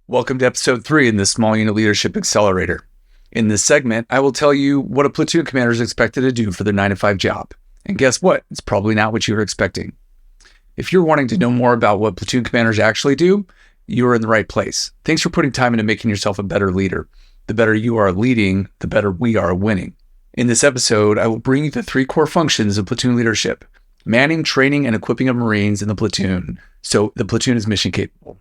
Welcome to episode 3 in the Small Unit Leadership Accelerator. In this segment, I will tell you what a platoon commander is expected to do for their 9-to-5 job. And guess what? It's probably not what you were expecting. If you're wanting to know more about what platoon commanders actually do, you are in the right place. Thanks for putting time into making yourself a better leader. The better you are leading, the better we are winning. In this episode, I will bring you the 3 core functions of platoon leadership: manning, training, and equipping of Marines in the platoon, so the platoon is mission capable.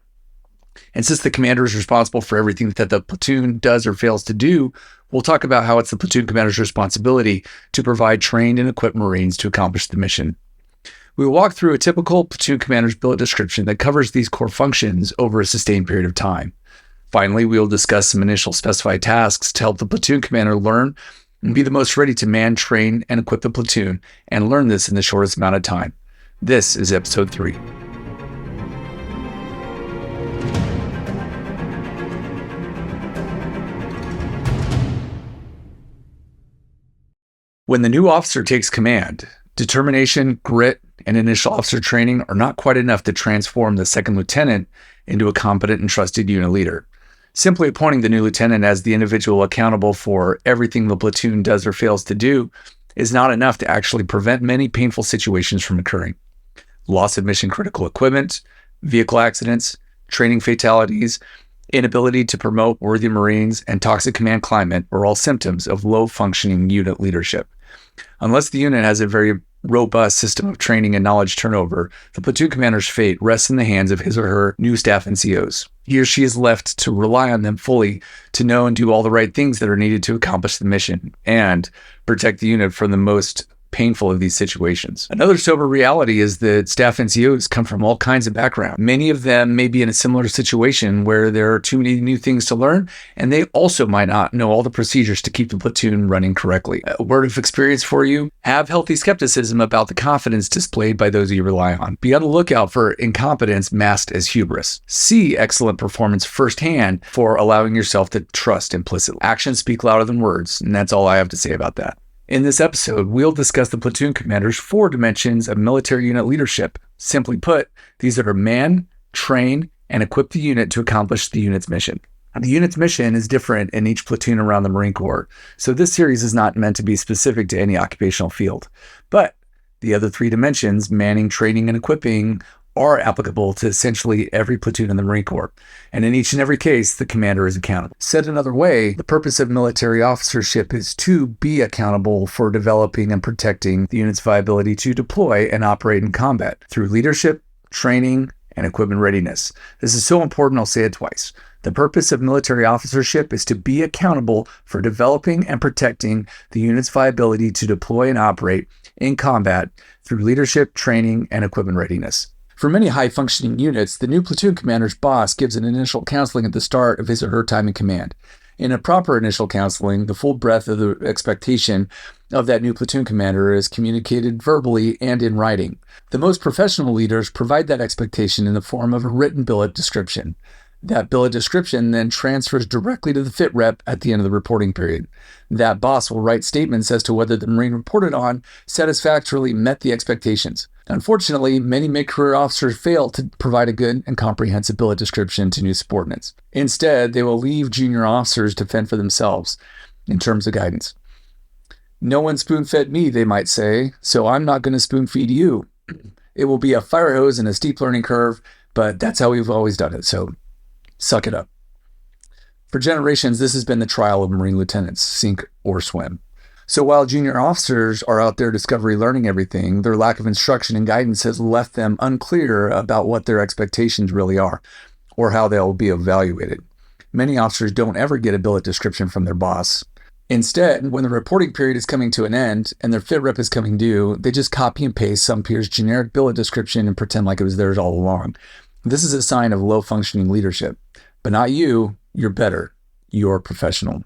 And since the commander is responsible for everything that the platoon does or fails to do, we'll talk about how it's the platoon commander's responsibility to provide trained and equipped Marines to accomplish the mission. We will walk through a typical platoon commander's billet description that covers these core functions over a sustained period of time. Finally, we will discuss some initial specified tasks to help the platoon commander learn and be the most ready to man, train, and equip the platoon, and learn this in the shortest amount of time. This is episode 3. When the new officer takes command, determination, grit, and initial officer training are not quite enough to transform the second lieutenant into a competent and trusted unit leader. Simply appointing the new lieutenant as the individual accountable for everything the platoon does or fails to do is not enough to actually prevent many painful situations from occurring. Loss of mission-critical equipment, vehicle accidents, training fatalities, inability to promote worthy Marines, and toxic command climate are all symptoms of low-functioning unit leadership. Unless the unit has a very robust system of training and knowledge turnover, the platoon commander's fate rests in the hands of his or her new staff NCOs. He or she is left to rely on them fully to know and do all the right things that are needed to accomplish the mission and protect the unit from the most painful of these situations. Another sober reality is that staff NCOs come from all kinds of backgrounds. Many of them may be in a similar situation where there are too many new things to learn, and they also might not know all the procedures to keep the platoon running correctly. A word of experience for you: have healthy skepticism about the confidence displayed by those you rely on. Be on the lookout for incompetence masked as hubris. See excellent performance firsthand for allowing yourself to trust implicitly. Actions speak louder than words, and that's all I have to say about that. In this episode, we'll discuss the platoon commander's 4 dimensions of military unit leadership. Simply put, these are man, train, and equip the unit to accomplish the unit's mission. The unit's mission is different in each platoon around the Marine Corps, so this series is not meant to be specific to any occupational field. But the other 3 dimensions, manning, training, and equipping, are applicable to essentially every platoon in the Marine Corps, and in each and every case, the commander is accountable. Said another way, the purpose of military officership is to be accountable for developing and protecting the unit's viability to deploy and operate in combat through leadership, training, and equipment readiness. This is so important, I'll say it twice. The purpose of military officership is to be accountable for developing and protecting the unit's viability to deploy and operate in combat through leadership, training, and equipment readiness. For many high-functioning units, the new platoon commander's boss gives an initial counseling at the start of his or her time in command. In a proper initial counseling, the full breadth of the expectation of that new platoon commander is communicated verbally and in writing. The most professional leaders provide that expectation in the form of a written billet description. That billet description then transfers directly to the fit rep at the end of the reporting period. That boss will write statements as to whether the Marine reported on satisfactorily met the expectations. Unfortunately, many mid-career officers fail to provide a good and comprehensive billet description to new subordinates. Instead, they will leave junior officers to fend for themselves in terms of guidance. No one spoon-fed me, they might say, so I'm not going to spoon-feed you. It will be a fire hose and a steep learning curve, but that's how we've always done it, so suck it up. For generations, this has been the trial of Marine lieutenants: sink or swim. So while junior officers are out there discovery learning everything, their lack of instruction and guidance has left them unclear about what their expectations really are or how they'll be evaluated. Many officers don't ever get a billet description from their boss. Instead, when the reporting period is coming to an end and their fit rep is coming due, they just copy and paste some peer's generic billet description and pretend like it was theirs all along. This is a sign of low-functioning leadership. But not you. You're better. You're professional.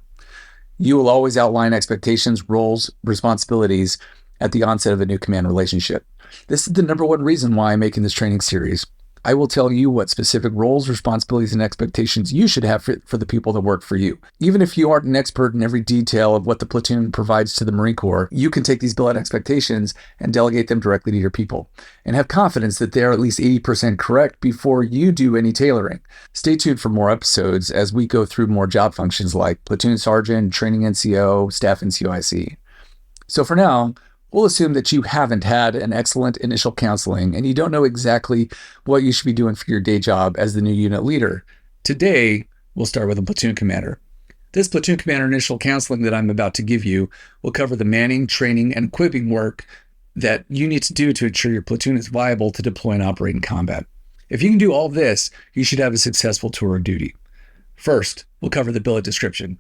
You will always outline expectations, roles, responsibilities at the onset of a new command relationship. This is the number one reason why I'm making this training series. I will tell you what specific roles, responsibilities, and expectations you should have for the people that work for you. Even if you aren't an expert in every detail of what the platoon provides to the Marine Corps, you can take these billet expectations and delegate them directly to your people and have confidence that they are at least 80% correct before you do any tailoring. Stay tuned for more episodes as we go through more job functions like platoon sergeant, training NCO, staff NCOIC. So for now, we'll assume that you haven't had an excellent initial counseling and you don't know exactly what you should be doing for your day job as the new unit leader. Today, we'll start with a platoon commander. This platoon commander initial counseling that I'm about to give you will cover the manning, training, and equipping work that you need to do to ensure your platoon is viable to deploy and operate in combat. If you can do all this, you should have a successful tour of duty. First, we'll cover the billet description.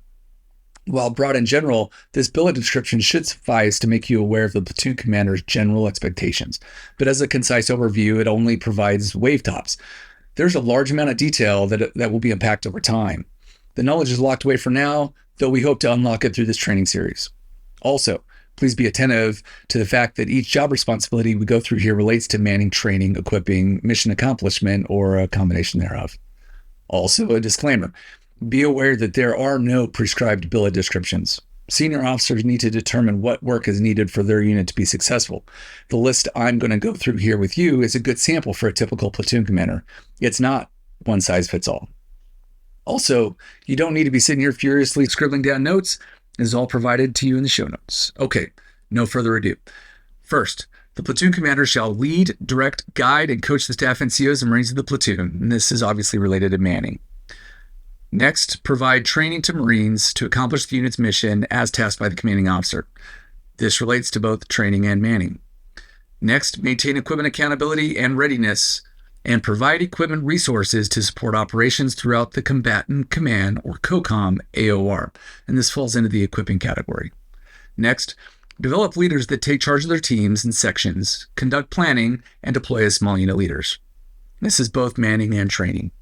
While broad in general, this billet description should suffice to make you aware of the platoon commander's general expectations. But as a concise overview, it only provides wave tops. There's a large amount of detail that will be unpacked over time. The knowledge is locked away for now, though we hope to unlock it through this training series. Also, please be attentive to the fact that each job responsibility we go through here relates to manning, training, equipping, mission accomplishment, or a combination thereof. Also, a disclaimer. Be aware that there are no prescribed billet descriptions. Senior officers need to determine what work is needed for their unit to be successful. The list I'm going to go through here with you is a good sample for a typical platoon commander. It's not one size fits all. Also, you don't need to be sitting here furiously scribbling down notes. It is all provided to you in the show notes. Okay, no further ado. First, the platoon commander shall lead, direct, guide, and coach the staff NCOs and Marines of the platoon. And this is obviously related to manning. Next, provide training to Marines to accomplish the unit's mission as tasked by the commanding officer. This relates to both training and manning. Next, maintain equipment accountability and readiness and provide equipment resources to support operations throughout the combatant command or COCOM AOR, and this falls into the equipping category. Next, develop leaders that take charge of their teams and sections, conduct planning, and deploy as small unit leaders. This is both manning and training.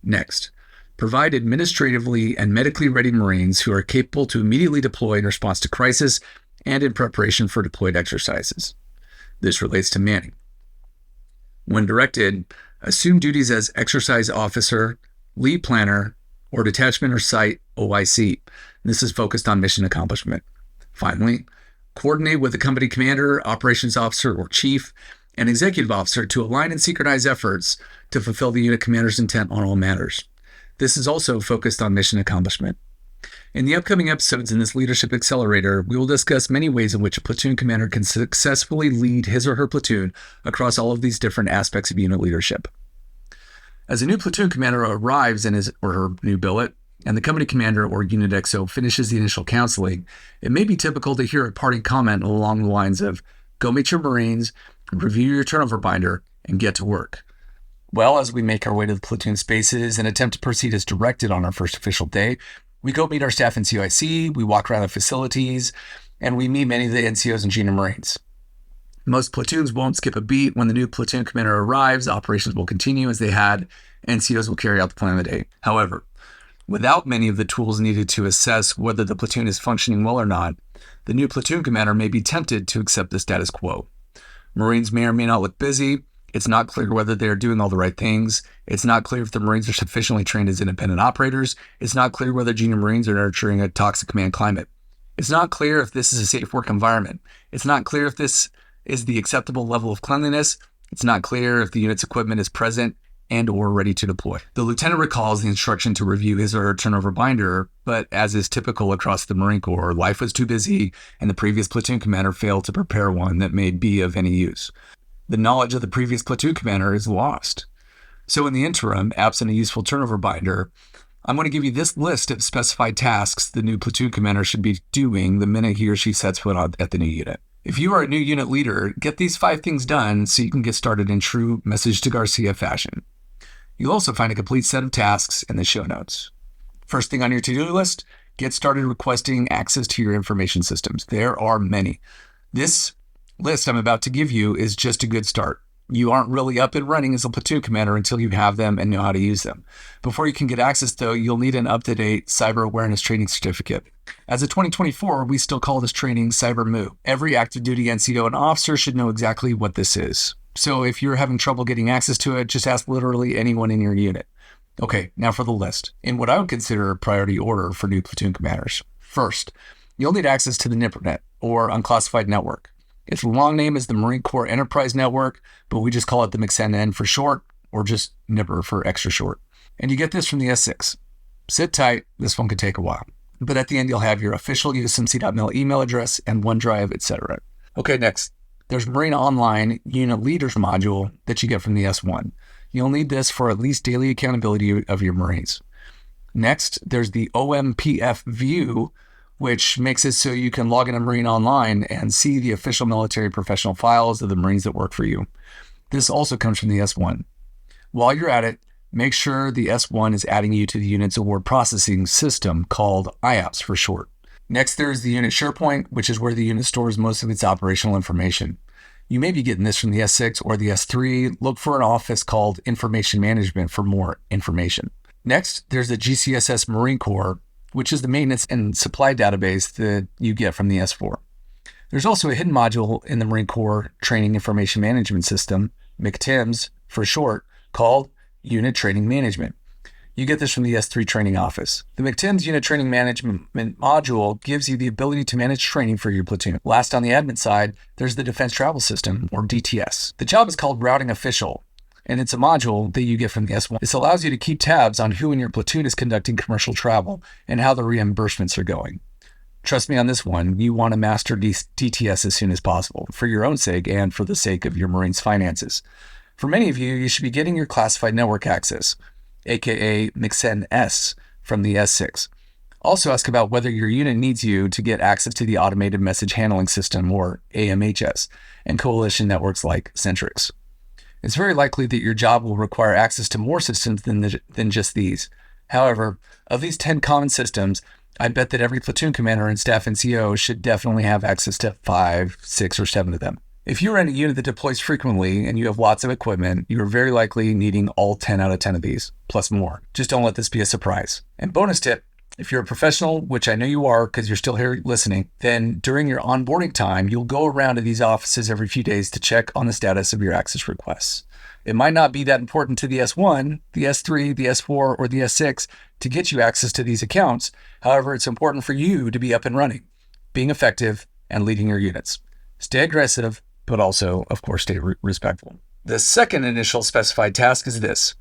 Next, provide administratively and medically ready Marines who are capable to immediately deploy in response to crisis and in preparation for deployed exercises. This relates to manning. When directed, assume duties as exercise officer, lead planner, or detachment or site OIC. This is focused on mission accomplishment. Finally, coordinate with the company commander, operations officer, or chief, and executive officer to align and synchronize efforts to fulfill the unit commander's intent on all matters. This is also focused on mission accomplishment. In the upcoming episodes in this Leadership Accelerator, we will discuss many ways in which a platoon commander can successfully lead his or her platoon across all of these different aspects of unit leadership. As a new platoon commander arrives in his or her new billet, and the company commander or unit XO finishes the initial counseling, it may be typical to hear a parting comment along the lines of, "Go meet your Marines, review your turnover binder, and get to work." Well, as we make our way to the platoon spaces and attempt to proceed as directed on our first official day, we go meet our staff NCOIC, we walk around the facilities, and we meet many of the NCOs and junior Marines. Most platoons won't skip a beat. When the new platoon commander arrives, operations will continue as they had. NCOs will carry out the plan of the day. However, without many of the tools needed to assess whether the platoon is functioning well or not, the new platoon commander may be tempted to accept the status quo. Marines may or may not look busy. It's not clear whether they are doing all the right things. It's not clear if the Marines are sufficiently trained as independent operators. It's not clear whether junior Marines are nurturing a toxic command climate. It's not clear if this is a safe work environment. It's not clear if this is the acceptable level of cleanliness. It's not clear if the unit's equipment is present and or ready to deploy. The lieutenant recalls the instruction to review his or her turnover binder, but as is typical across the Marine Corps, life was too busy and the previous platoon commander failed to prepare one that may be of any use. The knowledge of the previous platoon commander is lost. So in the interim, absent a useful turnover binder, I'm going to give you this list of specified tasks the new platoon commander should be doing the minute he or she sets foot at the new unit. If you are a new unit leader, get these 5 things done so you can get started in true Message to Garcia fashion. You'll also find a complete set of tasks in the show notes. First thing on your to-do list, get started requesting access to your information systems. There are many. This list I'm about to give you is just a good start. You aren't really up and running as a platoon commander until you have them and know how to use them. Before you can get access, though, you'll need an up-to-date cyber awareness training certificate. As of 2024, we still call this training Cyber Moo. Every active duty NCO and officer should know exactly what this is. So if you're having trouble getting access to it, just ask literally anyone in your unit. Okay, now for the list. In what I would consider a priority order for new platoon commanders. First, you'll need access to the NIPRNet, or Unclassified Network. Its long name is the Marine Corps Enterprise Network, but we just call it the MCN for short, or just NIPR for extra short. And you get this from the S6. Sit tight, this one could take a while. But at the end, you'll have your official usmc.mil email address and OneDrive, etc. Okay, next. There's Marine Online Unit Leaders module that you get from the S1. You'll need this for at least daily accountability of your Marines. Next, there's the OMPF view, which makes it so you can log into Marine Online and see the official military professional files of the Marines that work for you. This also comes from the S1. While you're at it, make sure the S1 is adding you to the unit's award processing system called IOPS for short. Next, there's the unit SharePoint, which is where the unit stores most of its operational information. You may be getting this from the S6 or the S3. Look for an office called Information Management for more information. Next, there's the GCSS Marine Corps, which is the maintenance and supply database that you get from the S4. There's also a hidden module in the Marine Corps Training Information Management System, MCTIMS for short, called Unit Training Management. You get this from the S3 training office. The MCTIMS Unit Training Management module gives you the ability to manage training for your platoon. Last on the admin side, there's the Defense Travel System, or DTS. The job is called Routing Official, and it's a module that you get from the S1. This allows you to keep tabs on who in your platoon is conducting commercial travel and how the reimbursements are going. Trust me on this one, you want to master DTS as soon as possible, for your own sake and for the sake of your Marines' finances. For many of you, you should be getting your classified network access, aka MCN-S, from the S6. Also ask about whether your unit needs you to get access to the Automated Message Handling System, or AMHS, and coalition networks like Centrix. It's very likely that your job will require access to more systems than just these. However, of these 10 common systems, I bet that every platoon commander and staff NCO should definitely have access to 5, 6, or 7 of them. If you're in a unit that deploys frequently and you have lots of equipment, you are very likely needing all 10 out of 10 of these, plus more. Just don't let this be a surprise. And bonus tip, if you're a professional, which I know you are because you're still here listening, then during your onboarding time, you'll go around to these offices every few days to check on the status of your access requests. It might not be that important to the S1, the S3, the S4, or the S6 to get you access to these accounts. However, it's important for you to be up and running, being effective, and leading your units. Stay aggressive, but also, of course, stay respectful. The second initial specified task is this.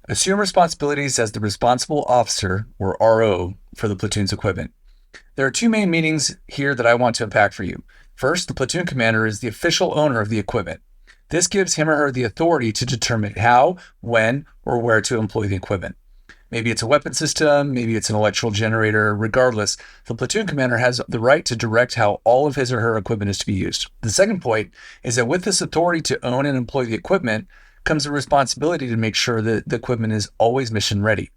Assume responsibilities as the responsible officer, or RO, for the platoon's equipment. There are 2 main meanings here that I want to unpack for you. First, the platoon commander is the official owner of the equipment. This gives him or her the authority to determine how, when, or where to employ the equipment. Maybe it's a weapon system, maybe it's an electrical generator. Regardless, the platoon commander has the right to direct how all of his or her equipment is to be used. The second point is that with this authority to own and employ the equipment comes the responsibility to make sure that the equipment is always mission ready.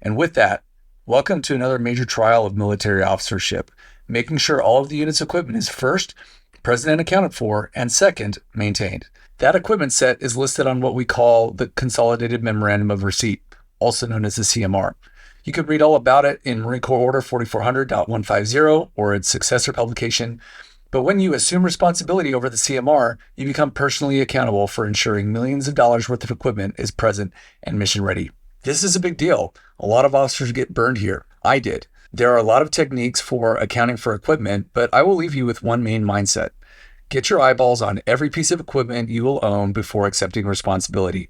And with that, welcome to another major trial of military officership, making sure all of the unit's equipment is first, present and accounted for, and second, maintained. That equipment set is listed on what we call the Consolidated Memorandum of Receipt, also known as the CMR. You can read all about it in Marine Corps Order 4400.150 or its successor publication. But when you assume responsibility over the CMR, you become personally accountable for ensuring millions of dollars worth of equipment is present and mission ready. This is a big deal. A lot of officers get burned here. I did. There are a lot of techniques for accounting for equipment, but I will leave you with one main mindset. Get your eyeballs on every piece of equipment you will own before accepting responsibility.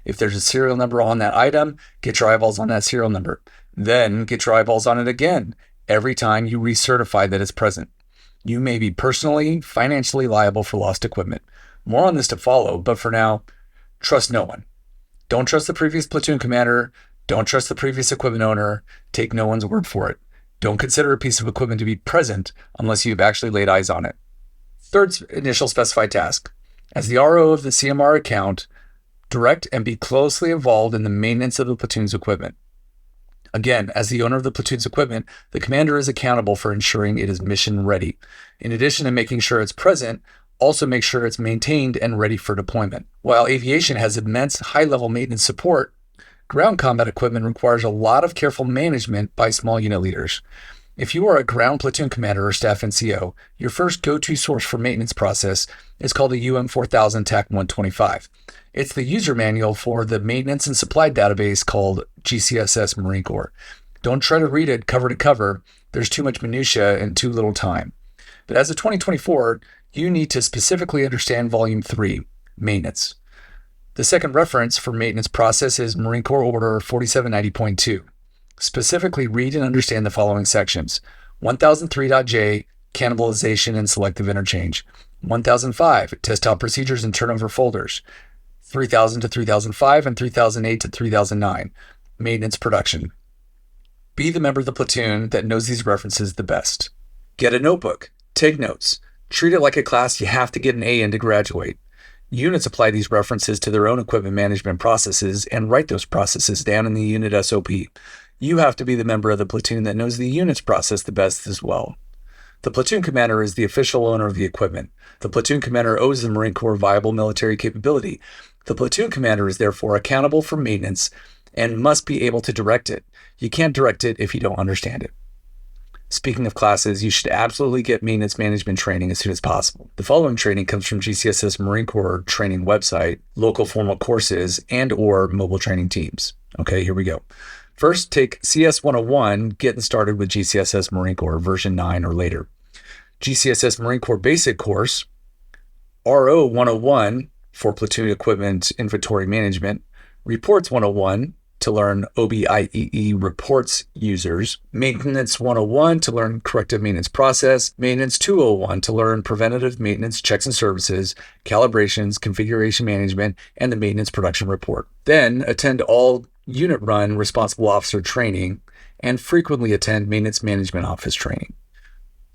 If there's a serial number on that item, get your eyeballs on that serial number. Then get your eyeballs on it again every time you recertify that it's present. You may be personally, financially liable for lost equipment. More on this to follow, but for now, trust no one. Don't trust the previous platoon commander. Don't trust the previous equipment owner. Take no one's word for it. Don't consider a piece of equipment to be present unless you've actually laid eyes on it. Third initial specified task. As the RO of the CMR account, direct and be closely involved in the maintenance of the platoon's equipment. Again, as the owner of the platoon's equipment, the commander is accountable for ensuring it is mission ready. In addition to making sure it's present, also make sure it's maintained and ready for deployment. While aviation has immense high-level maintenance support, ground combat equipment requires a lot of careful management by small unit leaders. If you are a ground platoon commander or staff NCO, your first go-to source for maintenance process is called the UM4000 TAC 125. It's the user manual for the maintenance and supply database called GCSS Marine Corps. Don't try to read it cover to cover. There's too much minutia and too little time. But as of 2024, you need to specifically understand Volume 3, Maintenance. The second reference for maintenance process is Marine Corps Order 4790.2. Specifically, read and understand the following sections: 1003.J, Cannibalization and Selective Interchange; 1005, Test Out Procedures and Turnover Folders; 3000 to 3005 and 3008 to 3009, Maintenance Production. Be the member of the platoon that knows these references the best. Get a notebook. Take notes. Treat it like a class you have to get an A in to graduate. Units apply these references to their own equipment management processes and write those processes down in the unit SOP. You have to be the member of the platoon that knows the unit's process the best as well. The platoon commander is the official owner of the equipment. The platoon commander owes the Marine Corps viable military capability. The platoon commander is therefore accountable for maintenance and must be able to direct it. You can't direct it if you don't understand it. Speaking of classes, you should absolutely get maintenance management training as soon as possible. The following training comes from GCSS Marine Corps training website, local formal courses, and/or mobile training teams. Okay, here we go. First, take CS 101, Getting Started with GCSS Marine Corps, version 9 or later. GCSS Marine Corps Basic Course, RO 101 for Platoon Equipment Inventory Management, Reports 101 to learn OBIEE reports users, Maintenance 101 to learn corrective maintenance process, Maintenance 201 to learn preventative maintenance checks and services, calibrations, configuration management, and the maintenance production report. Then attend all unit run responsible officer training and frequently attend maintenance management office training.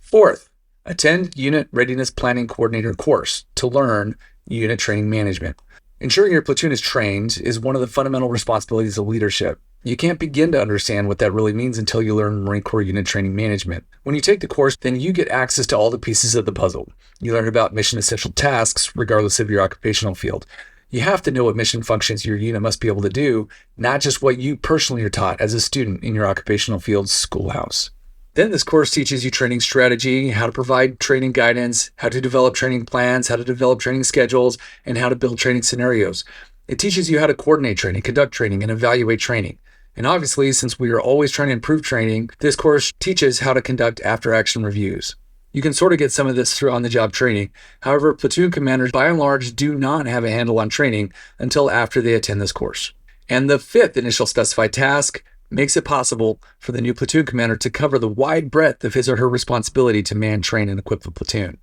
Fourth, attend unit readiness planning coordinator course to learn unit training management. Ensuring your platoon is trained is one of the fundamental responsibilities of leadership. You can't begin to understand what that really means until you learn Marine Corps unit training management. When you take the course, then you get access to all the pieces of the puzzle. You learn about mission essential tasks, regardless of your occupational field. You have to know what mission functions your unit must be able to do, not just what you personally are taught as a student in your occupational field's schoolhouse. Then this course teaches you training strategy, how to provide training guidance, how to develop training plans, how to develop training schedules, and how to build training scenarios. It teaches you how to coordinate training, conduct training, and evaluate training. And obviously, since we are always trying to improve training, this course teaches how to conduct after-action reviews. You can sort of get some of this through on-the-job training. However, platoon commanders, by and large, do not have a handle on training until after they attend this course. And the fifth initial specified task makes it possible for the new platoon commander to cover the wide breadth of his or her responsibility to man, train, and equip the platoon.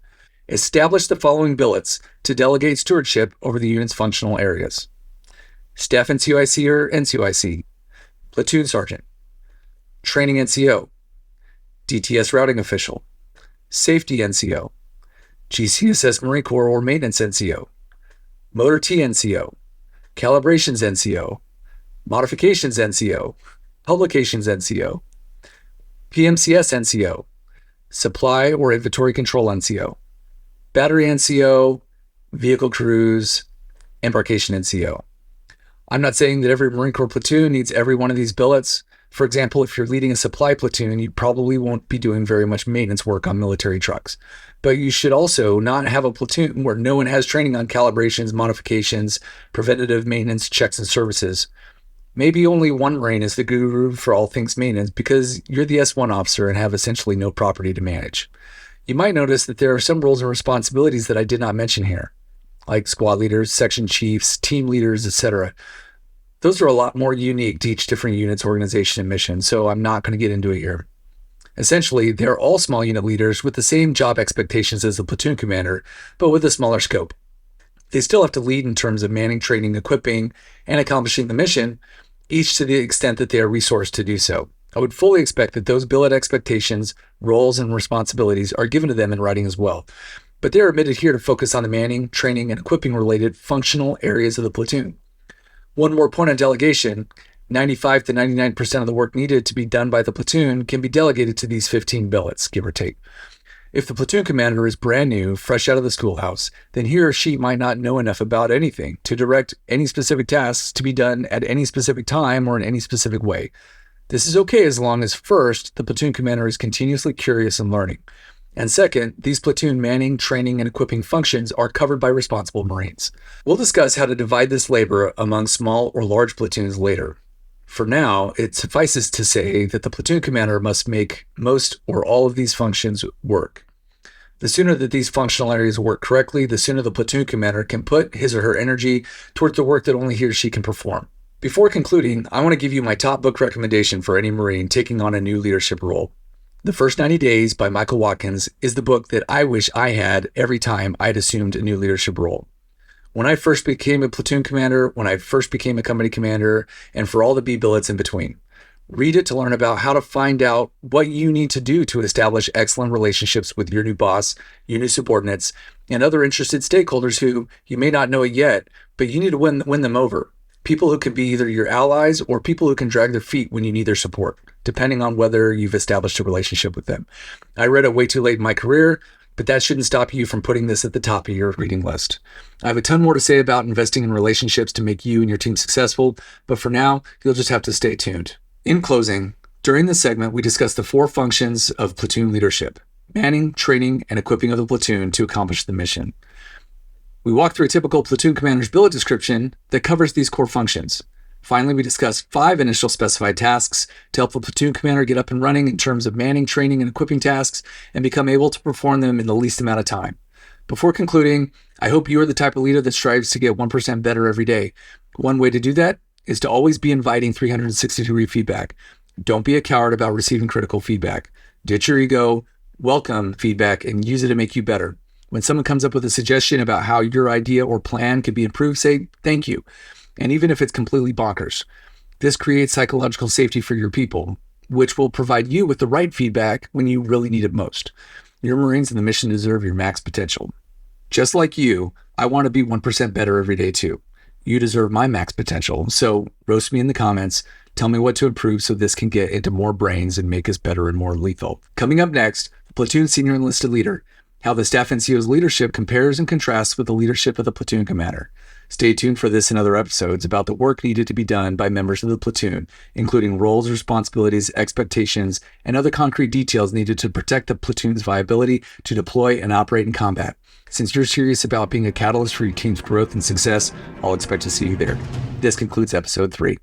Establish the following billets to delegate stewardship over the unit's functional areas: Staff NCOIC or NCOIC, Platoon Sergeant, Training NCO, DTS Routing Official, Safety NCO, GCSS Marine Corps or Maintenance NCO, Motor T NCO, Calibrations NCO, Modifications NCO, Publications NCO, PMCS NCO, Supply or Inventory Control NCO, Battery NCO, Vehicle Crews, Embarkation NCO. I'm not saying that every Marine Corps platoon needs every one of these billets. For example, if you're leading a supply platoon, you probably won't be doing very much maintenance work on military trucks. But you should also not have a platoon where no one has training on calibrations, modifications, preventative maintenance, checks, and services. Maybe only one Marine is the guru for all things maintenance because you're the S1 officer and have essentially no property to manage. You might notice that there are some roles and responsibilities that I did not mention here, like squad leaders, section chiefs, team leaders, etc. Those are a lot more unique to each different unit's organization and mission, so I'm not going to get into it here. Essentially, they're all small unit leaders with the same job expectations as the platoon commander, but with a smaller scope. They still have to lead in terms of manning, training, equipping, and accomplishing the mission, each to the extent that they are resourced to do so. I would fully expect that those billet expectations, roles, and responsibilities are given to them in writing as well. But they are admitted here to focus on the manning, training, and equipping related functional areas of the platoon. One more point on delegation: 95 to 99% of the work needed to be done by the platoon can be delegated to these 15 billets, give or take. If the platoon commander is brand new, fresh out of the schoolhouse, then he or she might not know enough about anything to direct any specific tasks to be done at any specific time or in any specific way. This is okay as long as, first, the platoon commander is continuously curious and learning. And second, these platoon manning, training, and equipping functions are covered by responsible Marines. We'll discuss how to divide this labor among small or large platoons later. For now, it suffices to say that the platoon commander must make most or all of these functions work. The sooner that these functional areas work correctly, the sooner the platoon commander can put his or her energy towards the work that only he or she can perform. Before concluding, I want to give you my top book recommendation for any Marine taking on a new leadership role. The First 90 Days by Michael Watkins is the book that I wish I had every time I'd assumed a new leadership role. When I first became a platoon commander, when I first became a company commander, and for all the billets in between. Read it to learn about how to find out what you need to do to establish excellent relationships with your new boss, your new subordinates, and other interested stakeholders who you may not know it yet, but you need to win them over. People who can be either your allies or people who can drag their feet when you need their support, depending on whether you've established a relationship with them. I read it way too late in my career, but that shouldn't stop you from putting this at the top of your reading list. I have a ton more to say about investing in relationships to make you and your team successful, but for now, you'll just have to stay tuned. In closing, during this segment, we discussed the 4 functions of platoon leadership: manning, training, and equipping of the platoon to accomplish the mission. We walked through a typical platoon commander's billet description that covers these core functions. Finally, we discussed 5 initial specified tasks to help the platoon commander get up and running in terms of manning, training, and equipping tasks and become able to perform them in the least amount of time. Before concluding, I hope you are the type of leader that strives to get 1% better every day. One way to do that is to always be inviting 360-degree feedback. Don't be a coward about receiving critical feedback. Ditch your ego, welcome feedback, and use it to make you better. When someone comes up with a suggestion about how your idea or plan could be improved, say thank you. And even if it's completely bonkers, this creates psychological safety for your people, which will provide you with the right feedback when you really need it most. Your Marines and the mission deserve your max potential. Just like you, I want to be 1% better every day too. You deserve my max potential, so roast me in the comments. Tell me what to improve so this can get into more brains and make us better and more lethal. Coming up next, the platoon senior enlisted leader, how the staff NCO's leadership compares and contrasts with the leadership of the platoon commander. Stay tuned for this and other episodes about the work needed to be done by members of the platoon, including roles, responsibilities, expectations, and other concrete details needed to protect the platoon's viability to deploy and operate in combat. Since you're serious about being a catalyst for your team's growth and success, I'll expect to see you there. This concludes episode 3.